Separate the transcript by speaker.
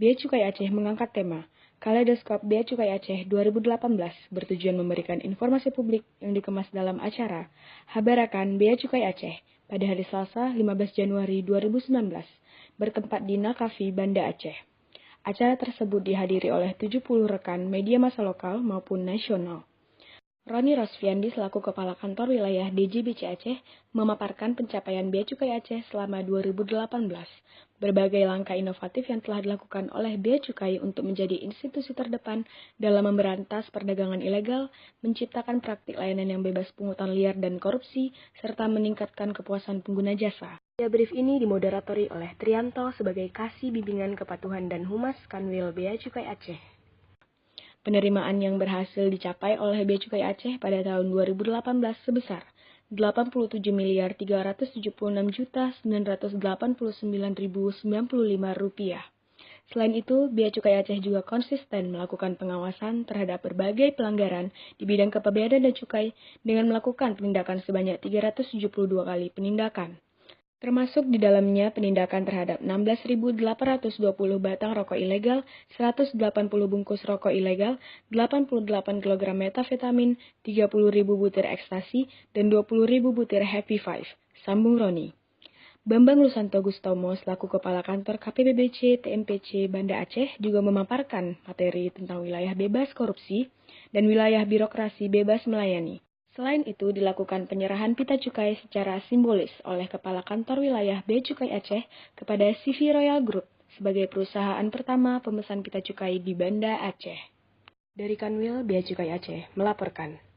Speaker 1: Bea Cukai Aceh mengangkat tema Kaleidoskop Bea Cukai Aceh 2018 bertujuan memberikan informasi publik yang dikemas dalam acara Habarakan Bea Cukai Aceh pada hari Selasa 15 Januari 2019 bertempat di Nakafi, Banda Aceh. Acara tersebut dihadiri oleh 70 rekan media massa lokal maupun nasional. Roni Rosviandi selaku Kepala Kantor Wilayah DJBC Aceh memaparkan pencapaian Bea Cukai Aceh selama 2018. Berbagai langkah inovatif yang telah dilakukan oleh Bea Cukai untuk menjadi institusi terdepan dalam memberantas perdagangan ilegal, menciptakan praktik layanan yang bebas pungutan liar dan korupsi, serta meningkatkan kepuasan pengguna jasa. Brief ini dimoderatori oleh Trianto sebagai Kasih Bimbingan Kepatuhan dan Humas Kanwil Bea Cukai Aceh. Penerimaan yang berhasil dicapai oleh Bea Cukai Aceh pada tahun 2018 sebesar Rp87.376.989.095. Selain itu, Bea Cukai Aceh juga konsisten melakukan pengawasan terhadap berbagai pelanggaran di bidang kepabeanan dan cukai dengan melakukan penindakan sebanyak 372 kali penindakan. Termasuk di dalamnya penindakan terhadap 16.820 batang rokok ilegal, 180 bungkus rokok ilegal, 88 kg metafetamin, 30.000 butir ekstasi, dan 20.000 butir Happy Five, sambung Roni. Bambang Lusanto Gustomo selaku Kepala Kantor KPBBC TMPC Banda Aceh juga memaparkan materi tentang wilayah bebas korupsi dan wilayah birokrasi bebas melayani. Selain itu, dilakukan penyerahan pita cukai secara simbolis oleh Kepala Kantor Wilayah Bea Cukai Aceh kepada CV Royal Group sebagai perusahaan pertama pemesan pita cukai di Banda Aceh. Dari Kanwil Bea Cukai Aceh melaporkan.